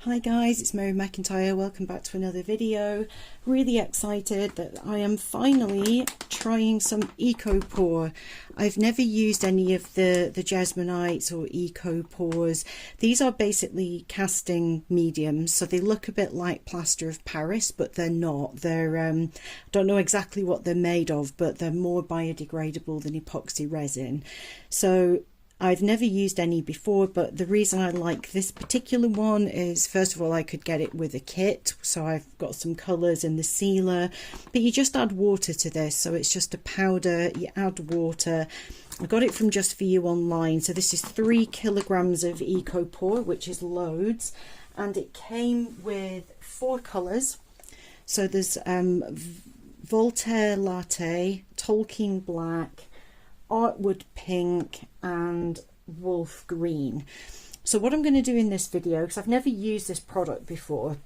Hi guys, it's Mary McIntyre. Welcome back to another video. Really excited that I am finally trying some Eco Pour. I've never used any of the Jasminites or Eco Pours. These are basically casting mediums, so they look a bit like plaster of Paris, but they're not. They're I don't know exactly what they're made of, but they're more biodegradable than epoxy resin. So I've never used any before, but the reason I like this particular one is, first of all, I could get it with a kit, so I've got some colours in the sealer, but you just add water to this, so it's just a powder. You add water. I got it from Just For You online, so this is 3 kilograms of Eco Pour, which is loads, and it came with 4 colours. So there's Voltaire Latte, Tolkien Black, Artwood Pink and Wolf Green. So what I'm going to do in this video, because I've never used this product before,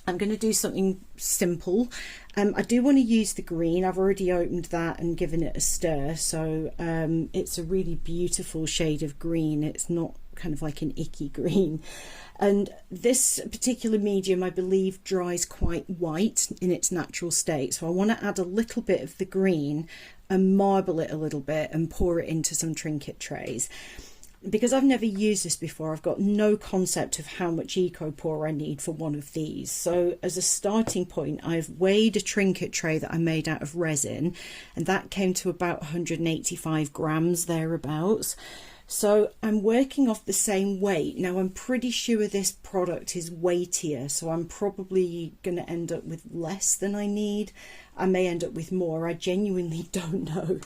I'm going to do something simple. I do want to use the green. I've already opened that and given it a stir, so it's a really beautiful shade of green. It's not kind of like an icky green. And this particular medium, I believe, dries quite white in its natural state, so I want to add a little bit of the green and marble it a little bit and pour it into some trinket trays. Because I've never used this before, I've got no concept of how much Eco Pour I need for one of these. So as a starting point, I've weighed a trinket tray that I made out of resin, and that came to about 185 grams thereabouts. So I'm working off the same weight. Now I'm pretty sure this product is weightier, so I'm probably going to end up with less than I need. I may end up with more, I genuinely don't know.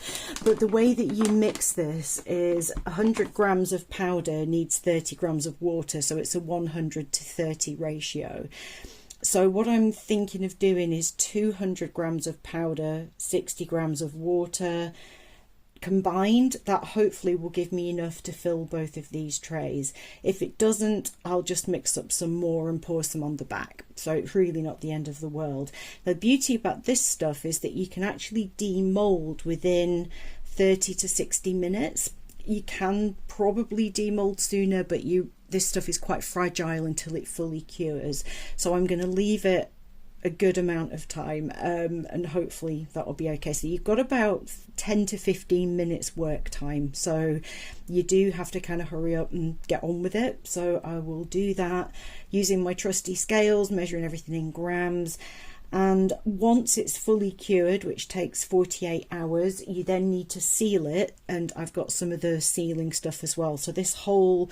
But the way that you mix this is 100 grams of powder needs 30 grams of water, so it's a 100 to 30 ratio. So what I'm thinking of doing is 200 grams of powder, 60 grams of water. Combined, that hopefully will give me enough to fill both of these trays. If it doesn't, I'll just mix up some more and pour some on the back, so it's really not the end of the world. The beauty about this stuff is that you can actually demold within 30 to 60 minutes. You can probably demold sooner, but this stuff is quite fragile until it fully cures, so I'm going to leave it a good amount of time, and hopefully that will be okay. So you've got about 10 to 15 minutes work time, so you do have to kind of hurry up and get on with it. So I will do that using my trusty scales, measuring everything in grams. And once it's fully cured, which takes 48 hours, you then need to seal it, and I've got some of the sealing stuff as well. So this whole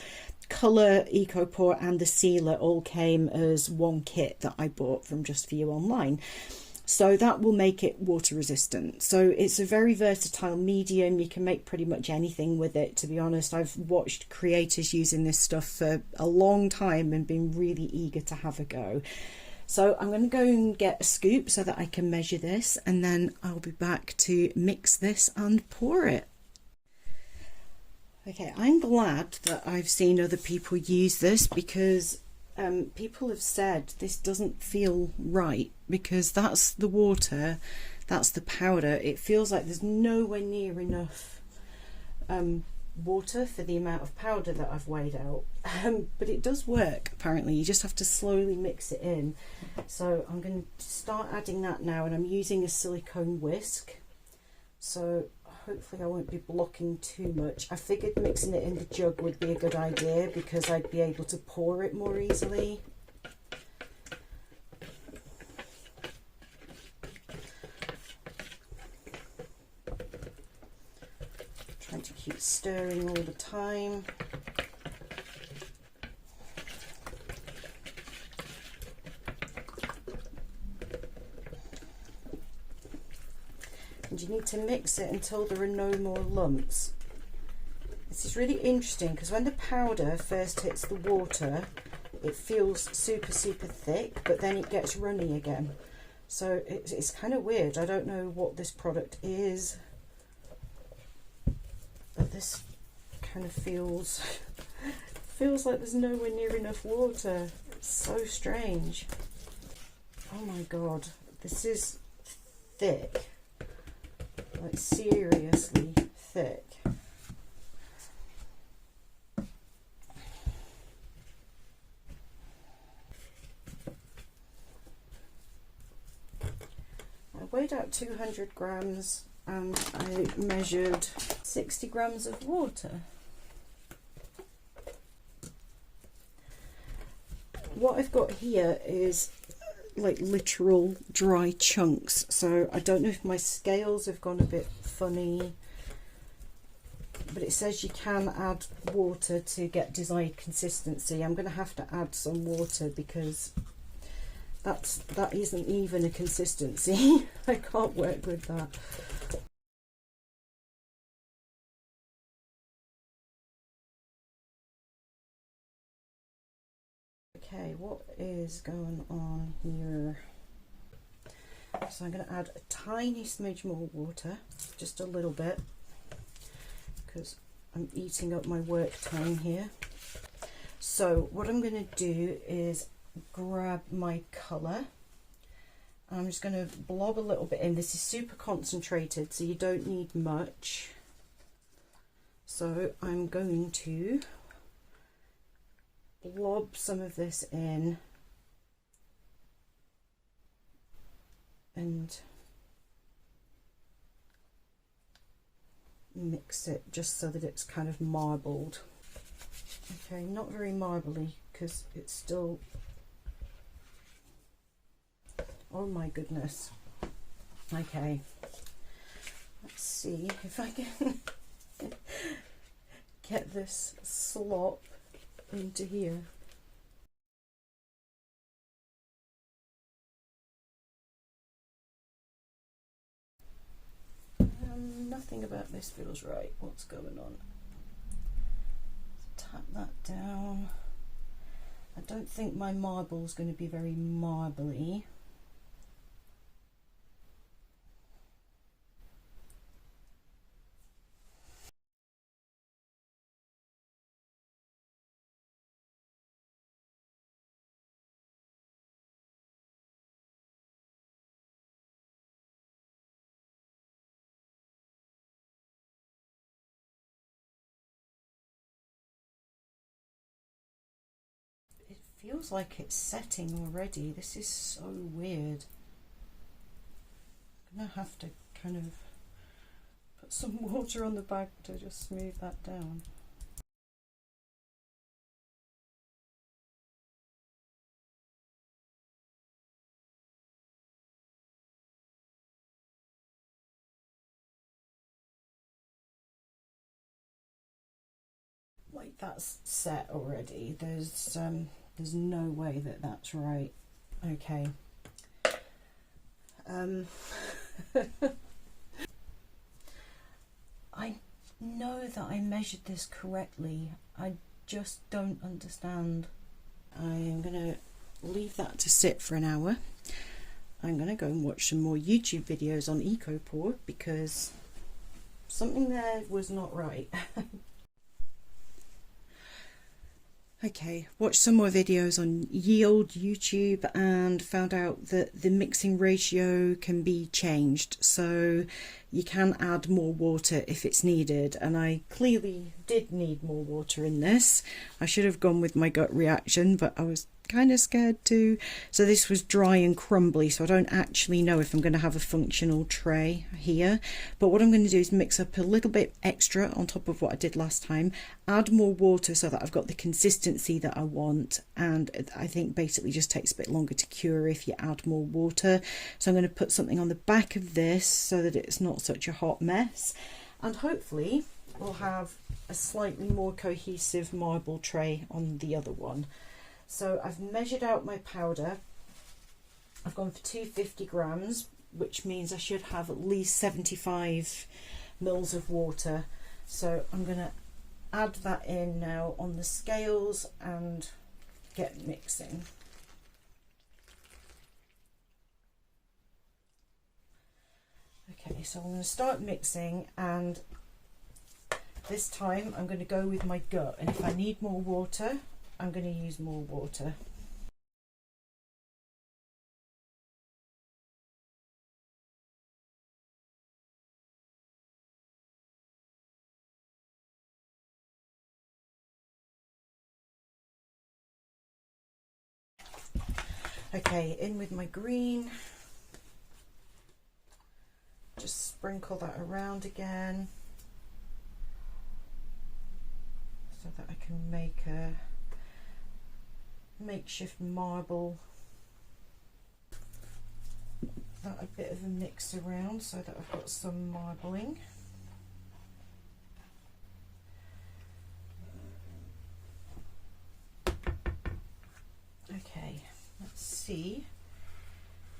colour, Eco Pour and the sealer all came as one kit that I bought from Just For You online. So that will make it water resistant. So it's a very versatile medium. You can make pretty much anything with it, to be honest. I've watched creators using this stuff for a long time and been really eager to have a go. So I'm going to go and get a scoop so that I can measure this, and then I'll be back to mix this and pour it. Okay, I'm glad that I've seen other people use this, because people have said this doesn't feel right, because that's the water, that's the powder. It feels like there's nowhere near enough water for the amount of powder that I've weighed out, but it does work apparently. You just have to slowly mix it in. So I'm going to start adding that now, and I'm using a silicone whisk, so hopefully I won't be blocking too much. I figured mixing it in the jug would be a good idea because I'd be able to pour it more easily. Trying to keep stirring all the time. And you need to mix it until there are no more lumps. This is really interesting because when the powder first hits the water, it feels super thick, but then it gets runny again. So it's kind of weird. I don't know what this product is, but this kind of feels like there's nowhere near enough water. It's so strange. Oh my god, this is thick. Like seriously thick. weighed out 200 grams and I measured 60 grams of water. What I've got here is like literal dry chunks, so I don't know if my scales have gone a bit funny, but it says you can add water to get desired consistency. I'm going to have to add some water because that isn't even a consistency. I can't work with that. Okay, what is going on here? So I'm going to add a tiny smidge more water, just a little bit, because I'm eating up my work time here. So what I'm going to do is grab my colour. I'm just going to blob a little bit in. This is super concentrated, so you don't need much. So I'm going to blob some of this in and mix it just so that it's kind of marbled. Okay, not very marbly because it's still, oh my goodness. Okay, let's see if I can get this slop into here. Nothing about this feels right. What's going on? Tap that down. I don't think my marble's going to be very marbly. It feels like it's setting already. This is so weird. I'm gonna have to kind of put some water on the bag to just smooth that down. Like that's set already. There's no way that that's right. Okay. I know that I measured this correctly. I just don't understand. I am gonna leave that to sit for an hour. I'm gonna go and watch some more YouTube videos on EcoPore because something there was not right. Okay, watched some more videos on yield YouTube and found out that the mixing ratio can be changed, so you can add more water if it's needed, and I clearly did need more water in this. I should have gone with my gut reaction, but I was kind of scared too. So this was dry and crumbly, so I don't actually know if I'm going to have a functional tray here, but what I'm going to do is mix up a little bit extra on top of what I did last time, add more water so that I've got the consistency that I want, and I think basically just takes a bit longer to cure if you add more water. So I'm going to put something on the back of this so that it's not such a hot mess, and hopefully we'll have a slightly more cohesive marble tray on the other one. So I've measured out my powder. I've gone for 250 grams, which means I should have at least 75 mils of water. So I'm going to add that in now on the scales and get mixing. Okay, so I'm going to start mixing, and this time I'm going to go with my gut, and if I need more water, I'm going to use more water. Okay, in with my green. just sprinkle that around again so that I can make a makeshift marble. That a bit of a mix around so that I've got some marbling. Okay, let's see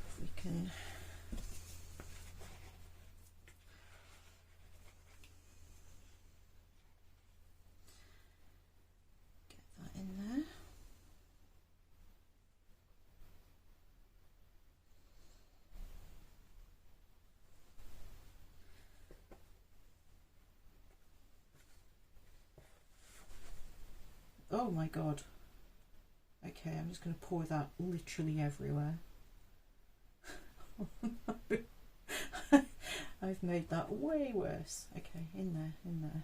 if we can get that in there. Oh my god. Okay, I'm just going to pour that literally everywhere. Oh no. I've made that way worse. Okay, in there, in there.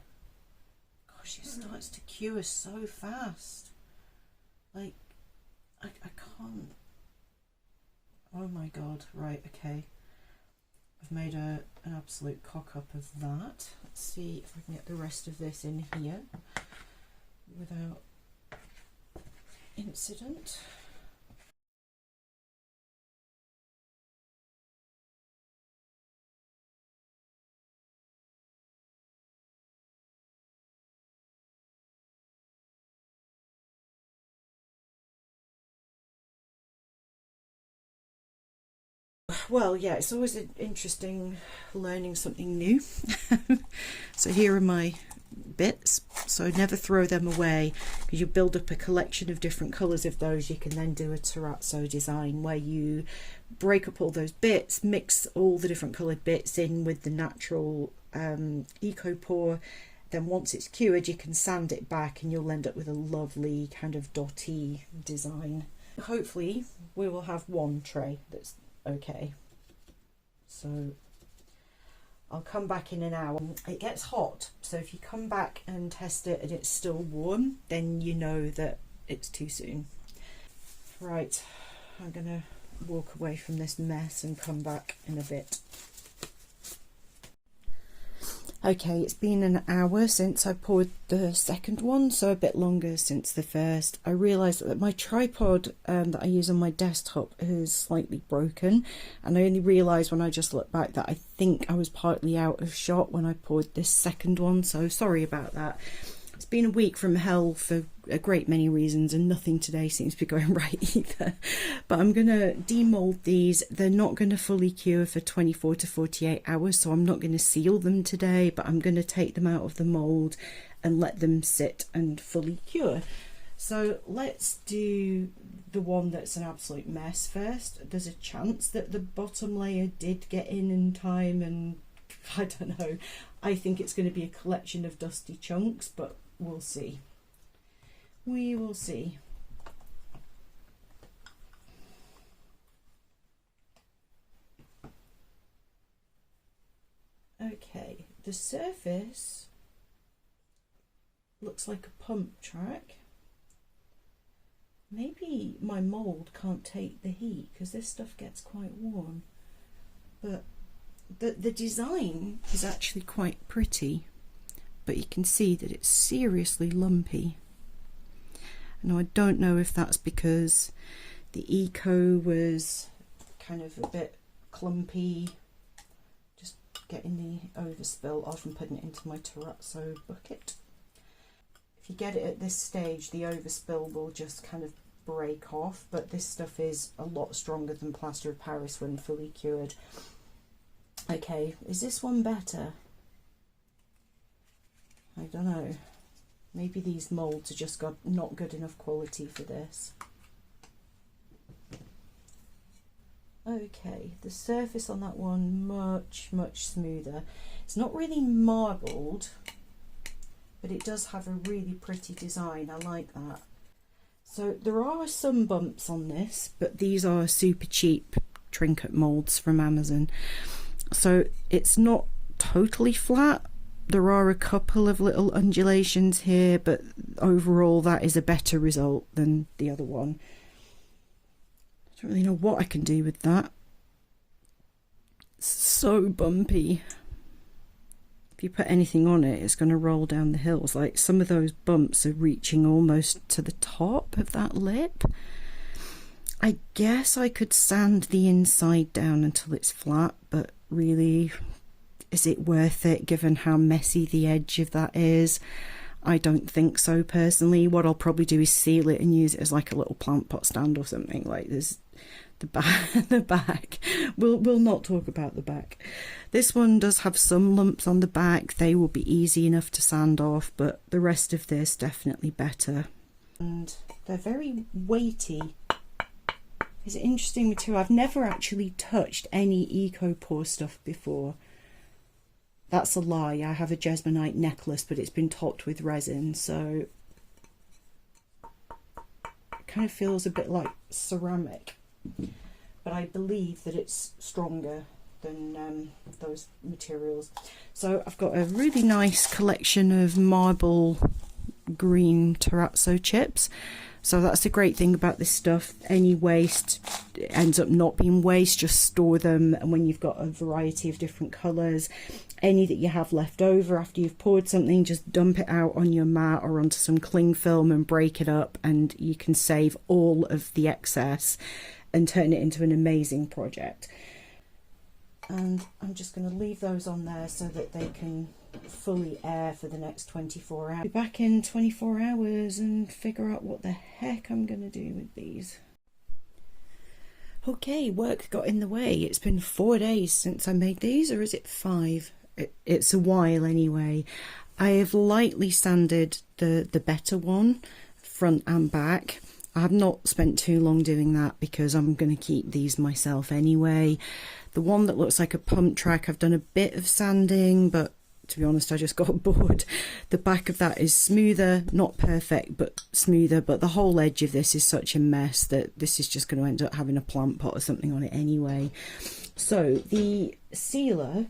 Gosh, it starts to cure so fast. Like, I can't. Oh my god, right, okay. I've made an absolute cock up of that. Let's see if I can get the rest of this in here without incident. Well, yeah, it's always interesting learning something new. So here are my bits, so never throw them away, because you build up a collection of different colours of those. You can then do a terrazzo design where you break up all those bits, mix all the different coloured bits in with the natural eco pour. Then once it's cured, you can sand it back and you'll end up with a lovely kind of dotty design. Hopefully we will have one tray that's okay. So I'll come back in an hour. It gets hot, so if you come back and test it and it's still warm, then you know that it's too soon. Right, I'm gonna walk away from this mess and come back in a bit. Okay, it's been an hour since I poured the second one, so a bit longer since the first. I realised that my tripod that I use on my desktop is slightly broken, and I only realised when I just looked back that I think I was partly out of shot when I poured this second one, so sorry about that. It's been a week from hell for a great many reasons, and nothing today seems to be going right either. But I'm going to demold these. They're not going to fully cure for 24 to 48 hours, so I'm not going to seal them today, but I'm going to take them out of the mould and let them sit and fully cure. So let's do the one that's an absolute mess first. There's a chance that the bottom layer did get in time, and I don't know. I think it's going to be a collection of dusty chunks, but we'll see. We will see. Okay, the surface looks like a pump track. Maybe my mould can't take the heat because this stuff gets quite warm, but the design is actually quite pretty, but you can see that it's seriously lumpy. Now I don't know if that's because the eco was kind of a bit clumpy, just getting the overspill off and putting it into my terrazzo bucket. If you get it at this stage, the overspill will just kind of break off, but this stuff is a lot stronger than plaster of Paris when fully cured. Okay, is this one better? I don't know. Maybe these moulds are just not good enough quality for this. Okay, the surface on that one much smoother. It's not really marbled, but it does have a really pretty design. I like that. So there are some bumps on this, but these are super cheap trinket moulds from Amazon. So it's not totally flat. There are a couple of little undulations here, but overall that is a better result than the other one. I don't really know what I can do with that. so bumpy. If you put anything on it, it's going to roll down the hills. Like, some of those bumps are reaching almost to the top of that lip. I guess I could sand the inside down until it's flat, but really, is it worth it given how messy the edge of that is? I don't think so personally. What I'll probably do is seal it and use it as like a little plant pot stand or something. Like, there's the back. We'll not talk about the back. This one does have some lumps on the back. They will be easy enough to sand off, but the rest of this definitely better. And they're very weighty. It's an interesting material. I've never actually touched any EcoPore stuff before. That's a lie. I have a Jesmonite necklace, but it's been topped with resin, so it kind of feels a bit like ceramic. But I believe that it's stronger than those materials. So I've got a really nice collection of marble green terrazzo chips. So that's the great thing about this stuff. Any waste ends up not being waste, just store them. And when you've got a variety of different colours, any that you have left over after you've poured something, just dump it out on your mat or onto some cling film and break it up, and you can save all of the excess and turn it into an amazing project. And I'm just going to leave those on there so that they can fully air for the next 24 hours. Be back in 24 hours and figure out what the heck I'm going to do with these. Okay, work got in the way. It's been 4 days since I made these, or is it 5? It's a while anyway. I have lightly sanded the better one, front and back. I have not spent too long doing that because I'm going to keep these myself anyway. The one that looks like a pump track, I've done a bit of sanding, but to be honest, I just got bored. The back of that is smoother, not perfect, but smoother. But the whole edge of this is such a mess that this is just going to end up having a plant pot or something on it anyway. So the sealer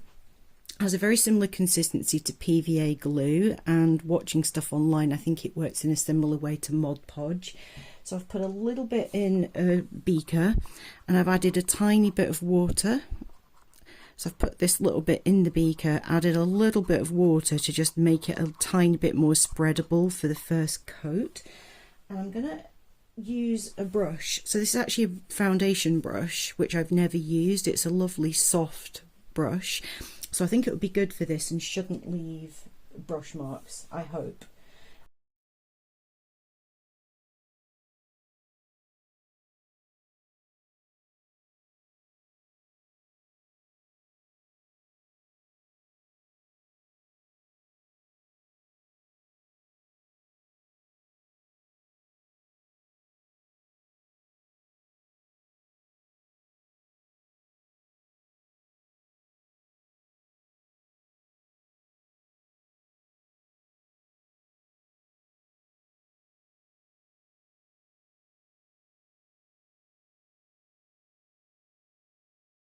has a very similar consistency to PVA glue, and watching stuff online, I think it works in a similar way to Mod Podge. So I've put a little bit in a beaker and I've added a tiny bit of water. So I've put this little bit in the beaker, added a little bit of water to just make it a tiny bit more spreadable for the first coat. And I'm going to use a brush. So this is actually a foundation brush, which I've never used. It's a lovely soft brush. So I think it would be good for this and shouldn't leave brush marks, I hope.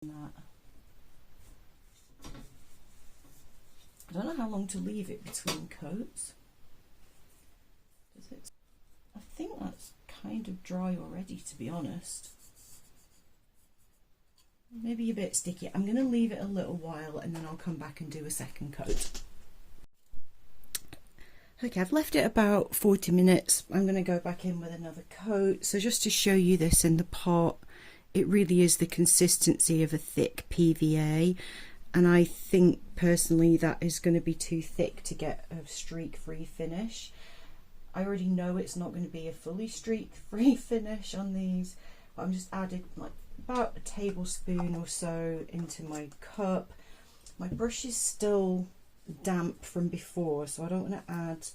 That. I don't know how long to leave it between coats. I think that's kind of dry already, to be honest. Maybe a bit sticky. I'm going to leave it a little while and then I'll come back and do a second coat. Okay, I've left it about 40 minutes. I'm going to go back in with another coat. So just to show you this in the pot, it really is the consistency of a thick PVA, and I think personally that is going to be too thick to get a streak-free finish. I already know it's not going to be a fully streak-free finish on these, but I'm just added like about a tablespoon or so into my cup. My brush is still damp from before, so I don't want to add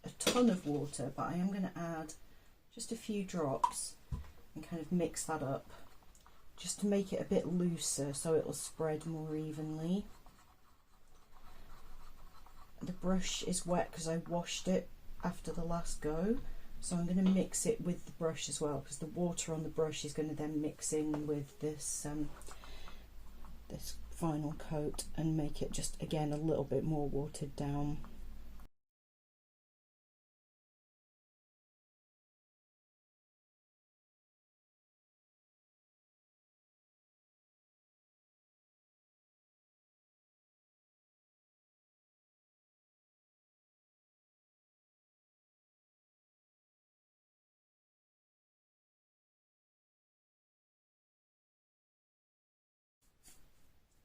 a ton of water, but I am going to add just a few drops and kind of mix that up, just to make it a bit looser so it'll spread more evenly. The brush is wet because I washed it after the last go, so I'm going to mix it with the brush as well, because the water on the brush is going to then mix in with this this final coat and make it just again a little bit more watered down.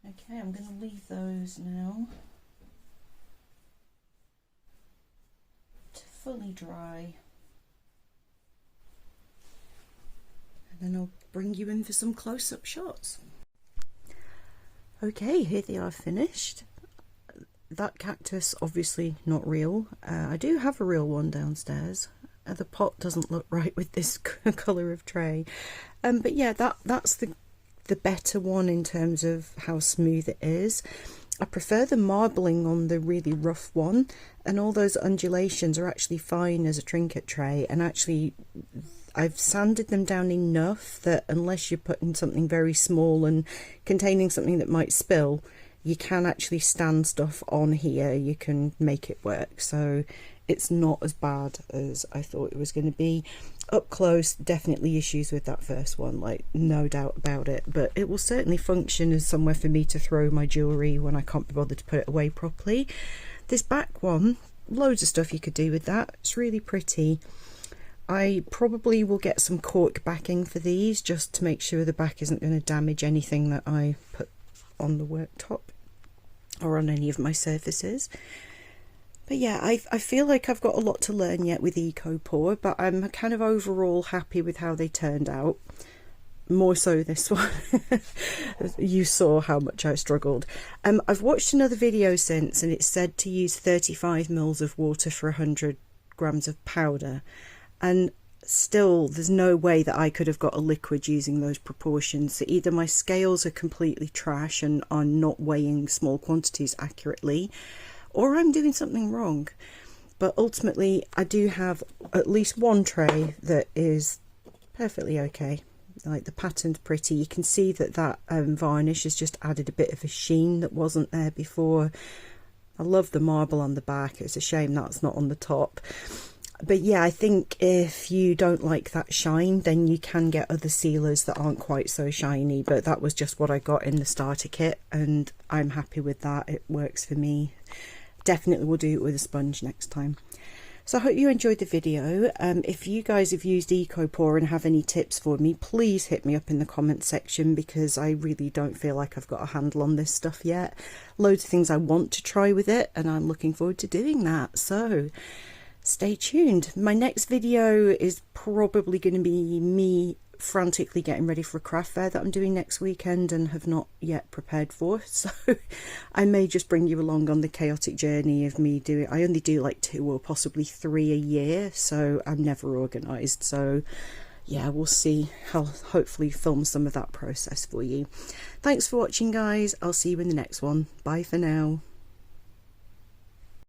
Okay, I'm going to leave those now to fully dry, and then I'll bring you in for some close-up shots. Okay, here they are finished. That cactus, obviously not real. I do have a real one downstairs. The pot doesn't look right with this colour of tray. But yeah, that's the better one in terms of how smooth it is. I prefer the marbling on the really rough one, and all those undulations are actually fine as a trinket tray, and actually I've sanded them down enough that unless you're putting something very small and containing something that might spill, you can actually stand stuff on here, you can make it work. So it's not as bad as I thought it was going to be. Up close, definitely issues with that first one, like no doubt about it, but it will certainly function as somewhere for me to throw my jewellery when I can't be bothered to put it away properly. This back one, loads of stuff you could do with that. It's really pretty. I probably will get some cork backing for these just to make sure the back isn't going to damage anything that I put on the worktop or on any of my surfaces. But yeah, I feel like I've got a lot to learn yet with EcoPore, but I'm kind of overall happy with how they turned out. More so this one. You saw how much I struggled. I've watched another video since, and it said to use 35 mils of water for 100 grams of powder. And still, there's no way that I could have got a liquid using those proportions. So either my scales are completely trash and are not weighing small quantities accurately, or I'm doing something wrong. But ultimately, I do have at least one tray that is perfectly okay. Like, the pattern's pretty. You can see that varnish has just added a bit of a sheen that wasn't there before. I love the marble on the back. It's a shame that's not on the top. But yeah, I think if you don't like that shine, then you can get other sealers that aren't quite so shiny. But that was just what I got in the starter kit, and I'm happy with that. It works for me. Definitely will do it with a sponge next time. So I hope you enjoyed the video. If you guys have used EcoPore and have any tips for me, please hit me up in the comments section, because I really don't feel like I've got a handle on this stuff yet. Loads of things I want to try with it, and I'm looking forward to doing that. So stay tuned. My next video is probably going to be me frantically getting ready for a craft fair that I'm doing next weekend and have not yet prepared for, so I may just bring you along on the chaotic journey of me doing. I only do like 2 or possibly 3 a year, so I'm never organised. So yeah, we'll see. I'll hopefully film some of that process for you. Thanks for watching, guys. I'll see you in the next one. Bye for now.